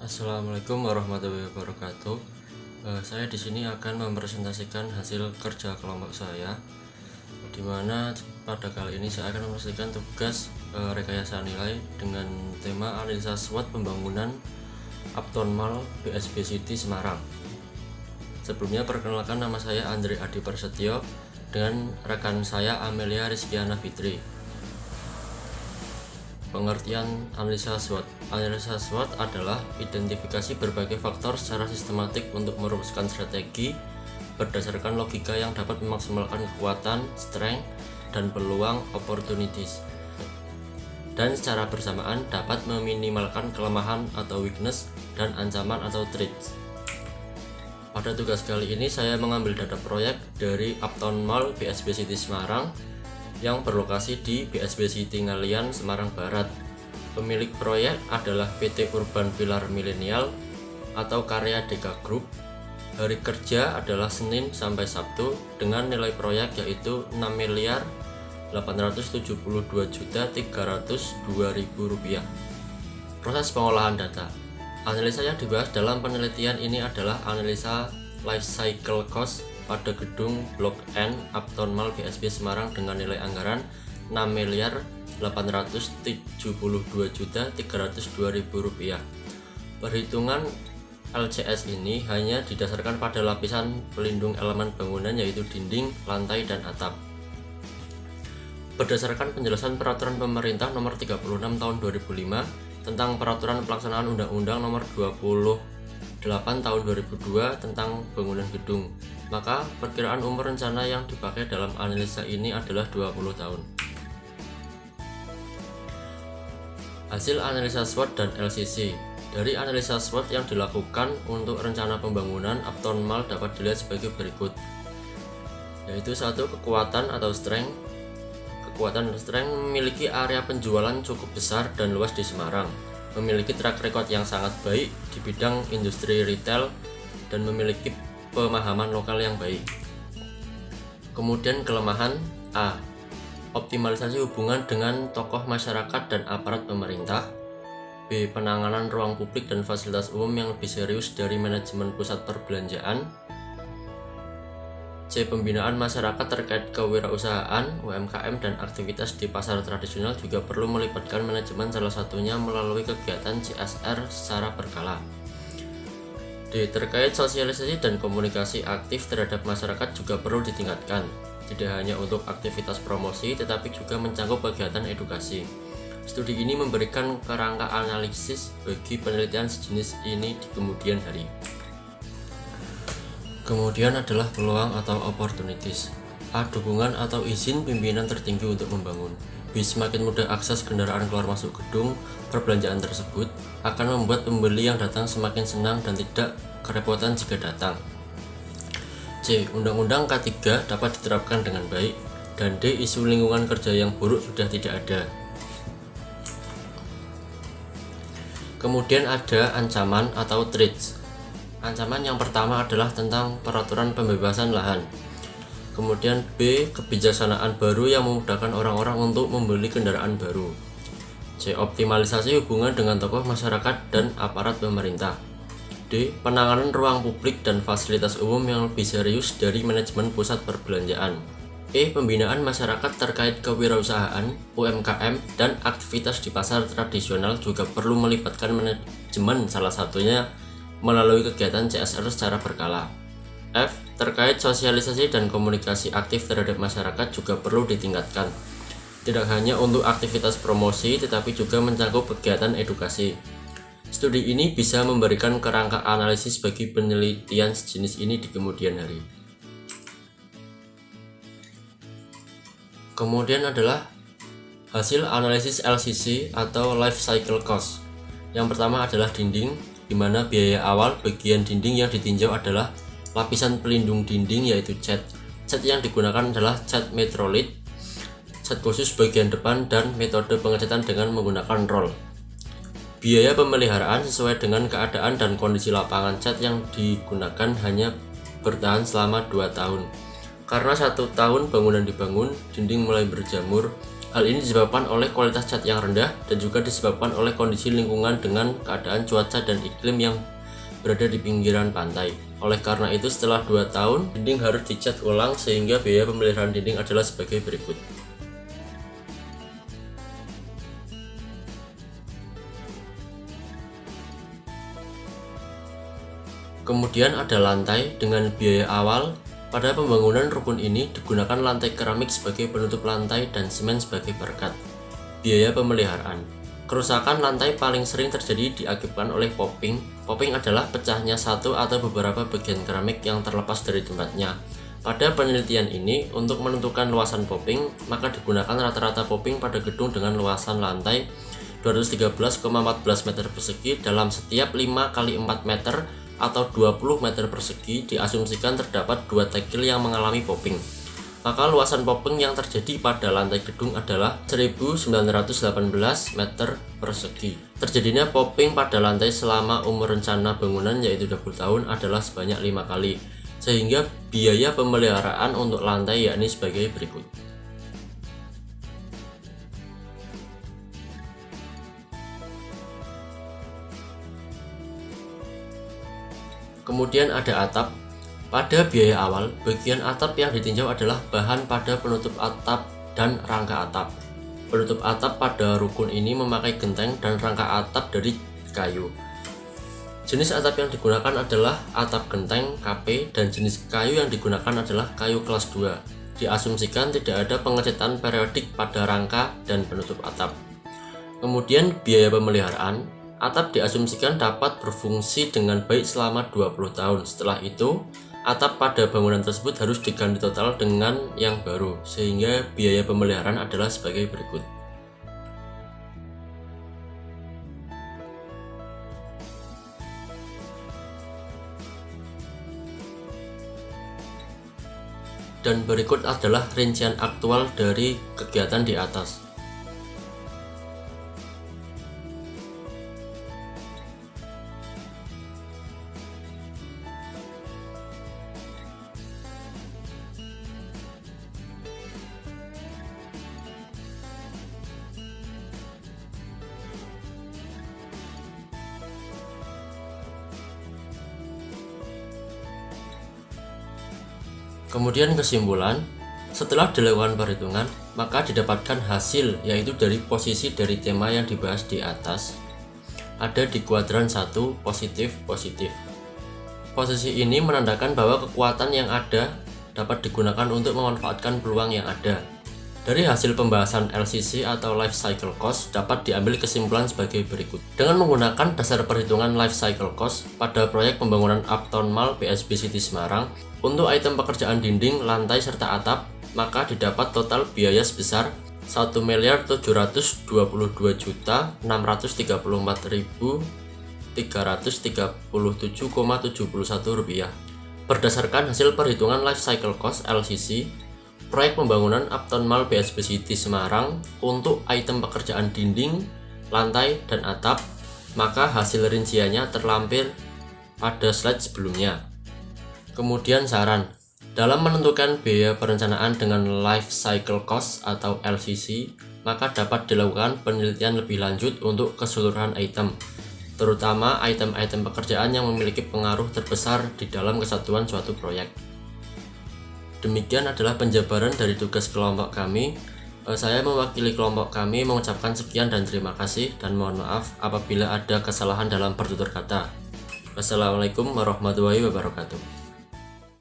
Assalamualaikum warahmatullahi wabarakatuh. Saya di sini akan mempresentasikan hasil kerja kelompok saya, di mana pada kali ini saya akan mempresentasikan tugas rekayasa nilai dengan tema analisa SWOT pembangunan Uptown Mall BSB City Semarang. Sebelumnya perkenalkan, nama saya Andre Adi Prasetyo dengan rekan saya Amelia Rizkiana Fitri. Pengertian analisa SWOT. Analisa SWOT adalah identifikasi berbagai faktor secara sistematik untuk merumuskan strategi berdasarkan logika yang dapat memaksimalkan kekuatan, strength, dan peluang opportunities, dan secara bersamaan dapat meminimalkan kelemahan atau weakness dan ancaman atau threats. Pada tugas kali ini saya mengambil data proyek dari Uptown Mall BSB City Semarang yang berlokasi di BSB City Ngalian, Semarang Barat. Pemilik proyek adalah PT Urban Pilar Milenial atau karya Deka Group. Hari kerja adalah Senin sampai Sabtu dengan nilai proyek yaitu Rp6.872.302.000. Proses pengolahan data. Analisa yang dibahas dalam penelitian ini adalah analisa life cycle cost pada gedung Blok N Uptown Mall BSB Semarang dengan nilai anggaran Rp6.872.302.000. Perhitungan LCS ini hanya didasarkan pada lapisan pelindung elemen bangunan yaitu dinding, lantai, dan atap. Berdasarkan penjelasan Peraturan Pemerintah Nomor 36 Tahun 2005 tentang Peraturan Pelaksanaan Undang-Undang Nomor 28 Tahun 2002 tentang bangunan gedung, maka perkiraan umur rencana yang dipakai dalam analisa ini adalah 20 tahun. Hasil analisa SWOT dan LCC. Dari analisa SWOT yang dilakukan untuk rencana pembangunan Uptown Mall dapat dilihat sebagai berikut, yaitu 1. Kekuatan atau strength. Kekuatan dan strength memiliki area penjualan cukup besar dan luas di Semarang, memiliki track record yang sangat baik di bidang industri retail, dan memiliki pemahaman lokal yang baik. Kemudian kelemahan A. Optimalisasi hubungan dengan tokoh masyarakat dan aparat pemerintah. B. Penanganan ruang publik dan fasilitas umum yang lebih serius dari manajemen pusat perbelanjaan. C. Pembinaan masyarakat terkait kewirausahaan, UMKM, dan aktivitas di pasar tradisional juga perlu melibatkan manajemen, salah satunya melalui kegiatan CSR secara berkala. D. Terkait sosialisasi dan komunikasi aktif terhadap masyarakat juga perlu ditingkatkan, tidak hanya untuk aktivitas promosi tetapi juga mencakup kegiatan edukasi. Studi ini memberikan kerangka analisis bagi penelitian sejenis ini di kemudian hari. Kemudian adalah peluang atau opportunities. A. Dukungan atau izin pimpinan tertinggi untuk membangun. B. Semakin mudah akses kendaraan keluar masuk gedung perbelanjaan tersebut akan membuat pembeli yang datang semakin senang dan tidak kerepotan jika datang. C. Undang-undang K3 dapat diterapkan dengan baik. Dan D. Isu lingkungan kerja yang buruk sudah tidak ada. Kemudian ada ancaman atau threats. Ancaman yang pertama adalah tentang peraturan pembebasan lahan. Kemudian B. Kebijaksanaan baru yang memudahkan orang-orang untuk membeli kendaraan baru. C. Optimalisasi hubungan dengan tokoh masyarakat dan aparat pemerintah. D. Penanganan ruang publik dan fasilitas umum yang lebih serius dari manajemen pusat perbelanjaan. E. Pembinaan masyarakat terkait kewirausahaan, UMKM, dan aktivitas di pasar tradisional juga perlu melibatkan manajemen, salah satunya melalui kegiatan CSR secara berkala. F. Terkait sosialisasi dan komunikasi aktif terhadap masyarakat juga perlu ditingkatkan, tidak hanya untuk aktivitas promosi tetapi juga mencakup kegiatan edukasi. Studi ini bisa memberikan kerangka analisis bagi penelitian sejenis ini di kemudian hari. Kemudian adalah hasil analisis LCC atau Life Cycle Cost. Yang pertama adalah dinding, di mana biaya awal bagian dinding yang ditinjau adalah lapisan pelindung dinding yaitu cat. Cat yang digunakan adalah cat metrolith, cat khusus bagian depan, dan metode pengecatan dengan menggunakan roll. Biaya pemeliharaan sesuai dengan keadaan dan kondisi lapangan. Cat yang digunakan hanya bertahan selama 2 tahun. Karena 1 tahun bangunan dibangun, dinding mulai berjamur, Hal ini disebabkan oleh kualitas cat yang rendah dan juga disebabkan oleh kondisi lingkungan dengan keadaan cuaca dan iklim yang berada di pinggiran pantai. Oleh karena itu, setelah 2 tahun, dinding harus dicat ulang sehingga biaya pemeliharaan dinding adalah sebagai berikut. Kemudian ada lantai. Dengan biaya awal, pada pembangunan rukun ini digunakan lantai keramik sebagai penutup lantai dan semen sebagai perekat. Biaya pemeliharaan. Kerusakan lantai paling sering terjadi diakibatkan oleh popping. Popping adalah pecahnya satu atau beberapa bagian keramik yang terlepas dari tempatnya. Pada penelitian ini, untuk menentukan luasan popping, maka digunakan rata-rata popping pada gedung dengan luasan lantai 213,14 meter persegi dalam setiap 5 x 4 meter atau 20 meter persegi. Diasumsikan terdapat 2 tegel yang mengalami popping. Maka luasan popping yang terjadi pada lantai gedung adalah 1918 meter persegi. Terjadinya popping pada lantai selama umur rencana bangunan yaitu 20 tahun adalah sebanyak 5 kali, sehingga biaya pemeliharaan untuk lantai yakni sebagai berikut. Kemudian ada atap. Pada biaya awal, bagian atap yang ditinjau adalah bahan pada penutup atap dan rangka atap. Penutup atap pada rukun ini memakai genteng dan rangka atap dari kayu. Jenis atap yang digunakan adalah atap genteng KP dan jenis kayu yang digunakan adalah kayu kelas 2. Diasumsikan tidak ada pengecetan periodik pada rangka dan penutup atap. Kemudian biaya pemeliharaan. Atap diasumsikan dapat berfungsi dengan baik selama 20 tahun. Setelah itu, atap pada bangunan tersebut harus diganti total dengan yang baru, sehingga biaya pemeliharaan adalah sebagai berikut. Dan berikut adalah rincian aktual dari kegiatan di atas. Kemudian kesimpulan, setelah dilakukan perhitungan, maka didapatkan hasil yaitu dari posisi dari tema yang dibahas di atas ada di kuadran 1 positif. Posisi ini menandakan bahwa kekuatan yang ada dapat digunakan untuk memanfaatkan peluang yang ada. Dari hasil pembahasan LCC atau Life Cycle Cost dapat diambil kesimpulan sebagai berikut. Dengan menggunakan dasar perhitungan Life Cycle Cost pada proyek pembangunan Uptown Mall BSB City Semarang, untuk item pekerjaan dinding, lantai, serta atap, maka didapat total biaya sebesar Rp1.722.634.337,71. Berdasarkan hasil perhitungan Life Cycle Cost LCC, proyek pembangunan Uptown Mall BSB City Semarang untuk item pekerjaan dinding, lantai, dan atap, maka hasil rinciannya terlampir pada slide sebelumnya. Kemudian saran, dalam menentukan biaya perencanaan dengan Life Cycle Cost atau LCC, maka dapat dilakukan penelitian lebih lanjut untuk keseluruhan item, terutama item-item pekerjaan yang memiliki pengaruh terbesar di dalam kesatuan suatu proyek. Demikian adalah penjabaran dari tugas kelompok kami. Saya mewakili kelompok kami mengucapkan sekian dan terima kasih, dan mohon maaf apabila ada kesalahan dalam bertutur kata. Wassalamualaikum warahmatullahi wabarakatuh.